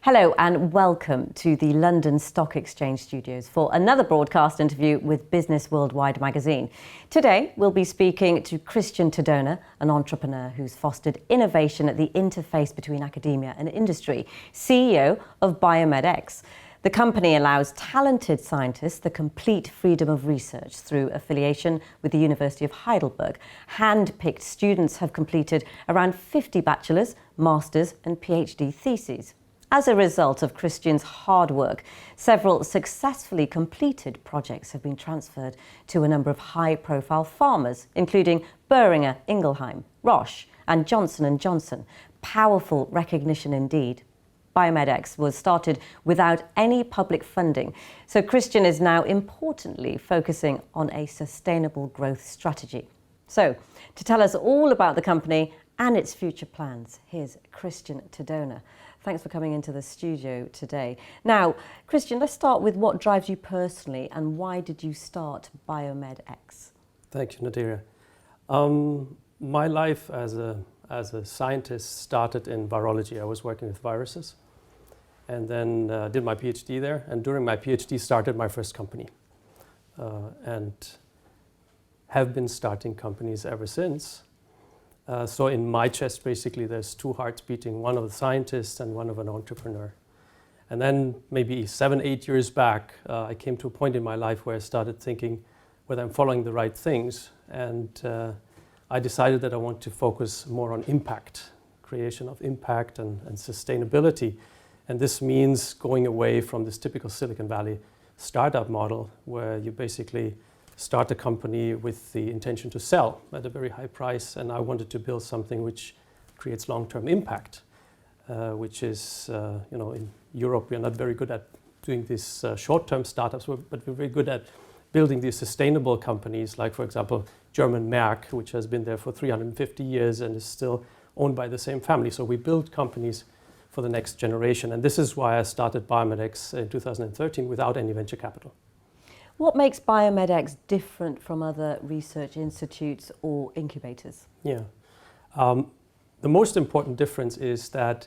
Hello and welcome to the London Stock Exchange studios for another broadcast interview with Business Worldwide magazine. Today we'll be speaking to Christian Tidona, an entrepreneur who's fostered innovation at the interface between academia and industry, CEO of BioMed X. The company allows talented scientists the complete freedom of research through affiliation with the University of Heidelberg. Hand-picked students have completed around 50 bachelor's, master's and PhD theses. As a result of Christian's hard work, several successfully completed projects have been transferred to a number of high-profile pharmas, including Boehringer Ingelheim, Roche and Johnson & Johnson. Powerful recognition indeed. BioMed X was started without any public funding, so Christian is now importantly focusing on a sustainable growth strategy. So, to tell us all about the company and its future plans, here's Christian Tidona. Thanks for coming into the studio today. Now, Christian, let's start with what drives you personally and why did you start BioMed X? Thank you, Nadira. My life as a scientist started in virology. I was working with viruses and then did my PhD there. And during my PhD started my first company and have been starting companies ever since. So in my chest, basically, there's two hearts beating, one of a scientist and one of an entrepreneur. And then maybe 7-8 years back, I came to a point in my life where I started thinking whether I'm following the right things. And I decided that I want to focus more on impact, creation of impact and sustainability. And this means going away from this typical Silicon Valley startup model where you basically start a company with the intention to sell at a very high price, and I wanted to build something which creates long-term impact, which is, in Europe we are not very good at doing these short-term startups, but we're very good at building these sustainable companies, like for example German Merck, which has been there for 350 years and is still owned by the same family. So we build companies for the next generation, and this is why I started BioMed X in 2013 without any venture capital. What makes BioMed X different from other research institutes or incubators? Yeah. The most important difference is that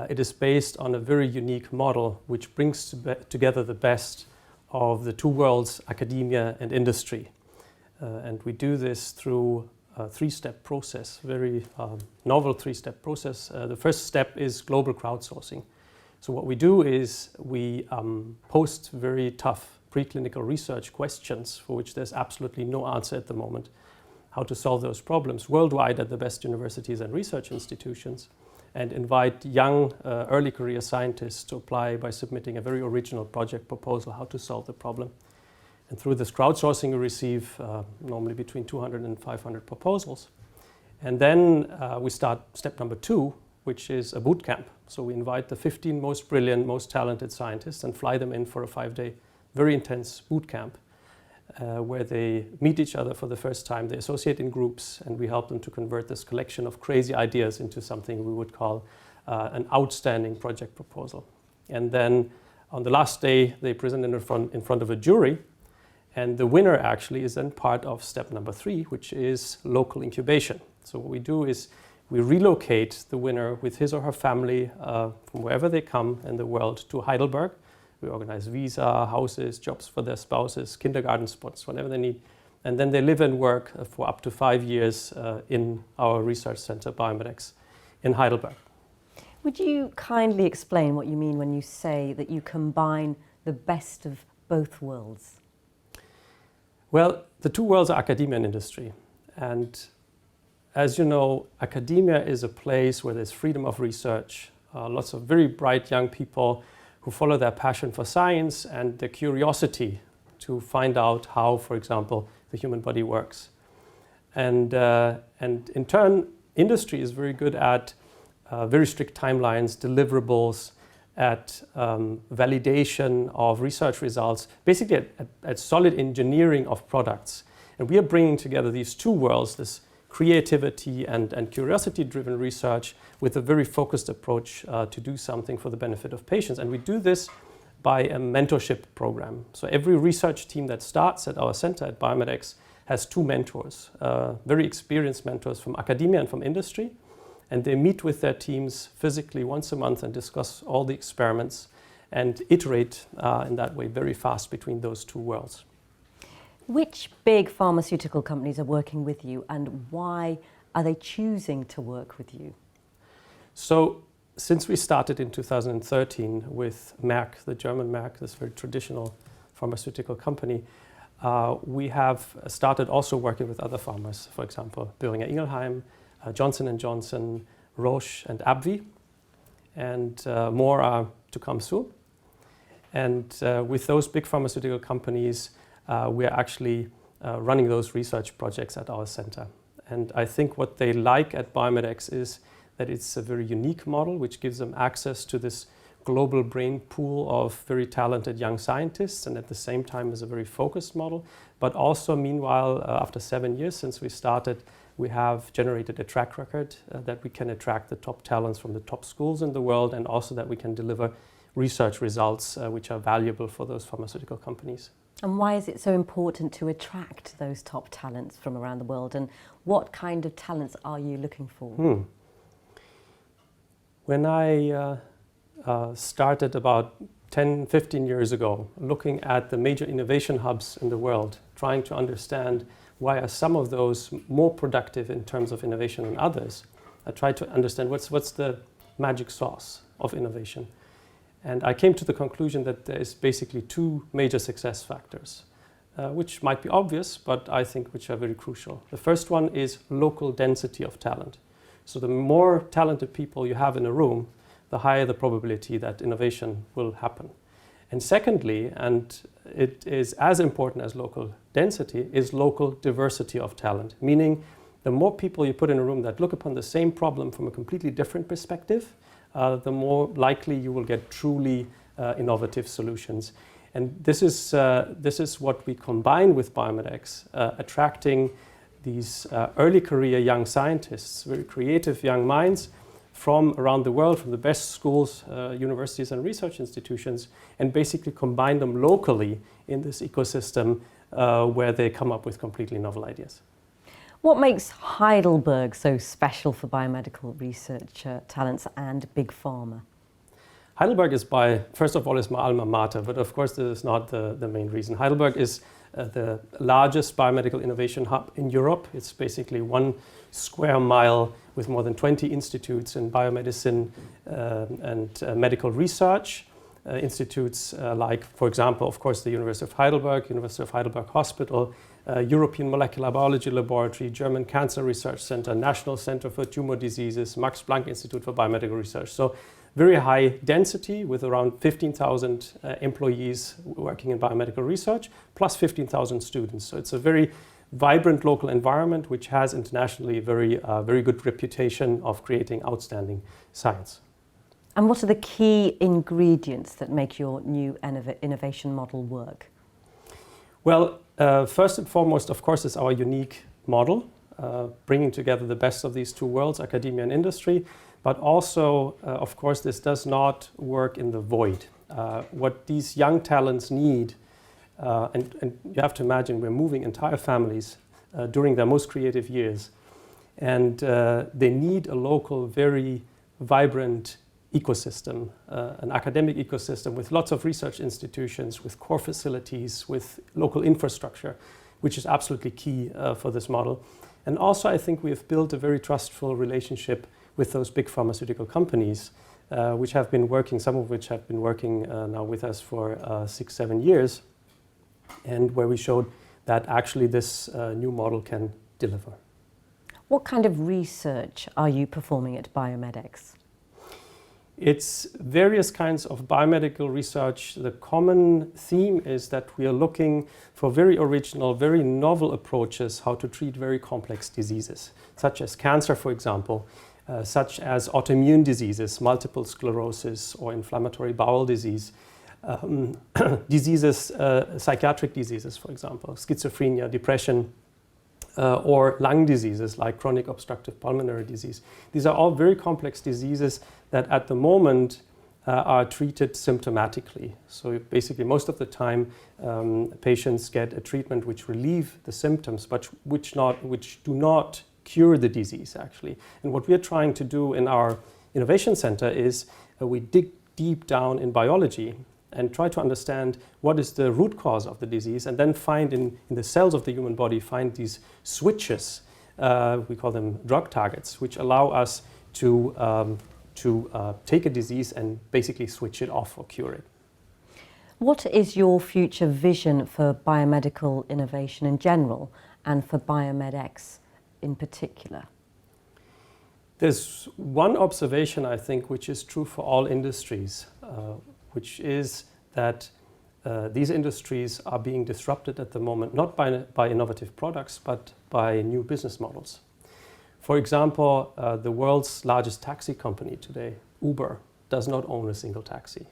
it is based on a very unique model which brings together the best of the two worlds, academia and industry. And we do this through a three-step process, very novel three-step process. The first step is global crowdsourcing. So what we do is we post very tough preclinical research questions for which there's absolutely no answer at the moment, how to solve those problems worldwide at the best universities and research institutions, and invite young early career scientists to apply by submitting a very original project proposal how to solve the problem. And through this crowdsourcing we receive normally between 200 and 500 proposals. And then we start step number 2, which is a boot camp. So we invite the 15 most brilliant, most talented scientists and fly them in for a 5-day very intense boot camp where they meet each other for the first time. They associate in groups and we help them to convert this collection of crazy ideas into something we would call an outstanding project proposal. And then on the last day they present in front of a jury, and the winner actually is then part of step number 3, which is local incubation. So what we do is we relocate the winner with his or her family from wherever they come in the world to Heidelberg. We organize visa, houses, jobs for their spouses, kindergarten spots, whatever they need. And then they live and work for up to 5 years in our research center, BioMed X, in Heidelberg. Would you kindly explain what you mean when you say that you combine the best of both worlds? Well, the two worlds are academia and industry. And as you know, academia is a place where there's freedom of research, lots of very bright young people who follow their passion for science and their curiosity to find out how, for example, the human body works. And in turn, industry is very good at very strict timelines, deliverables, at validation of research results, basically at solid engineering of products. And we are bringing together these two worlds, this creativity and curiosity-driven research with a very focused approach to do something for the benefit of patients. And we do this by a mentorship program. So every research team that starts at our center at BioMed X has 2 mentors, very experienced mentors from academia and from industry. And they meet with their teams physically once a month and discuss all the experiments and iterate in that way very fast between those two worlds. Which big pharmaceutical companies are working with you, and why are they choosing to work with you? So since we started in 2013 with Merck, the German Merck, this very traditional pharmaceutical company, we have started also working with other pharmas, for example, Boehringer Ingelheim, Johnson & Johnson, Roche and AbbVie, and more are to come soon. And with those big pharmaceutical companies, we are actually running those research projects at our center. And I think what they like at BioMed X is that it's a very unique model which gives them access to this global brain pool of very talented young scientists, and at the same time is a very focused model. But also, meanwhile, after 7 years since we started, we have generated a track record that we can attract the top talents from the top schools in the world, and also that we can deliver research results which are valuable for those pharmaceutical companies. And why is it so important to attract those top talents from around the world, and what kind of talents are you looking for? When I started about 10, 15 years ago, looking at the major innovation hubs in the world, trying to understand why are some of those more productive in terms of innovation than others, I tried to understand what's the magic sauce of innovation. And I came to the conclusion that there is basically two major success factors, which might be obvious, but I think which are very crucial. The first one is local density of talent. So the more talented people you have in a room, the higher the probability that innovation will happen. And secondly, and it is as important as local density, is local diversity of talent, meaning the more people you put in a room that look upon the same problem from a completely different perspective, the more likely you will get truly innovative solutions. And this is what we combine with BioMed X, attracting these early career young scientists, very creative young minds from around the world, from the best schools, universities and research institutions, and basically combine them locally in this ecosystem where they come up with completely novel ideas. What makes Heidelberg so special for biomedical research talents and big pharma? Heidelberg is first of all, is my alma mater, but of course this is not the main reason. Heidelberg is the largest biomedical innovation hub in Europe. It's basically 1 square mile with more than 20 institutes in biomedicine and medical research. Institutes like, for example, of course, the University of Heidelberg Hospital, European Molecular Biology Laboratory, German Cancer Research Center, National Center for Tumor Diseases, Max Planck Institute for Biomedical Research. So very high density with around 15,000 employees working in biomedical research, plus 15,000 students. So it's a very vibrant local environment which has internationally a very good reputation of creating outstanding science. And what are the key ingredients that make your new innovation model work? Well, first and foremost, of course, is our unique model, bringing together the best of these two worlds, academia and industry. But also, of course, this does not work in the void. What these young talents need, and you have to imagine we're moving entire families during their most creative years, and they need a local, very vibrant ecosystem, an academic ecosystem with lots of research institutions, with core facilities, with local infrastructure, which is absolutely key for this model. And also, I think we have built a very trustful relationship with those big pharmaceutical companies, which have been working, some of which have been working now with us for 6-7 years, and where we showed that actually this new model can deliver. What kind of research are you performing at BioMed X? It's various kinds of biomedical research. The common theme is that we are looking for very original, very novel approaches how to treat very complex diseases, such as cancer, for example, such as autoimmune diseases, multiple sclerosis or inflammatory bowel disease, diseases, psychiatric diseases, for example, schizophrenia, depression, or lung diseases like chronic obstructive pulmonary disease. These are all very complex diseases that at the moment are treated symptomatically. So basically most of the time patients get a treatment which relieve the symptoms but which do not cure the disease, actually. And what we're trying to do in our innovation center is we dig deep down in biology and try to understand what is the root cause of the disease, and then find in the cells of the human body, find these switches, we call them drug targets, which allow us to take a disease and basically switch it off or cure it. What is your future vision for biomedical innovation in general and for BioMed X in particular? There's one observation, I think, which is true for all industries, which is that these industries are being disrupted at the moment, not by innovative products, but by new business models. For example, the world's largest taxi company today, Uber, does not own a single taxi.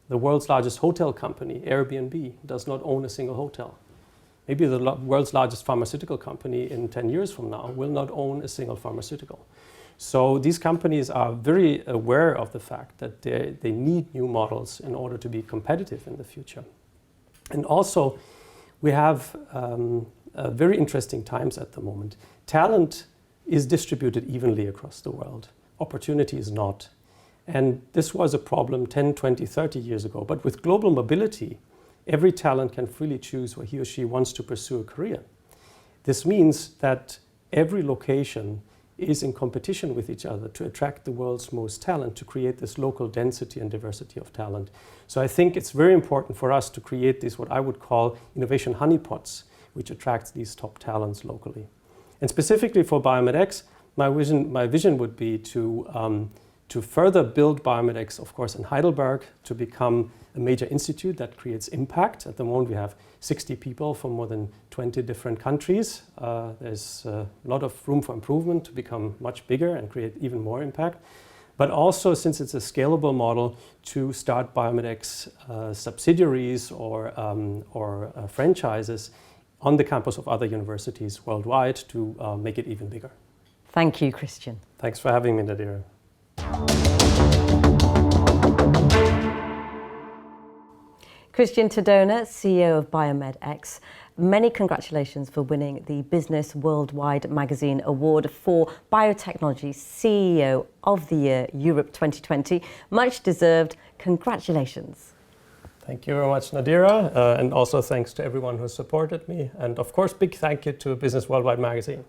The world's largest hotel company, Airbnb, does not own a single hotel. Maybe the world's largest pharmaceutical company in 10 years from now will not own a single pharmaceutical. So these companies are very aware of the fact that they need new models in order to be competitive in the future. And also, we have very interesting times at the moment. Talent is distributed evenly across the world. Opportunity is not. And this was a problem 10, 20, 30 years ago. But with global mobility, every talent can freely choose where he or she wants to pursue a career. This means that every location is in competition with each other to attract the world's most talent, to create this local density and diversity of talent. So I think it's very important for us to create these, what I would call innovation honeypots, which attracts these top talents locally. And specifically for BioMed X, my vision would be to further build BioMed X, of course, in Heidelberg, to become a major institute that creates impact. At the moment, we have 60 people from more than 20 different countries. There's a lot of room for improvement to become much bigger and create even more impact. But also, since it's a scalable model, to start BioMed X subsidiaries or franchises on the campus of other universities worldwide to make it even bigger. Thank you, Christian. Thanks for having me, Nadira. Christian Tidona, CEO of BioMed X, many congratulations for winning the Business Worldwide Magazine Award for Biotechnology CEO of the Year Europe 2020. Much deserved. Congratulations. Thank you very much, Nadira, and also thanks to everyone who supported me. And of course, big thank you to Business Worldwide Magazine.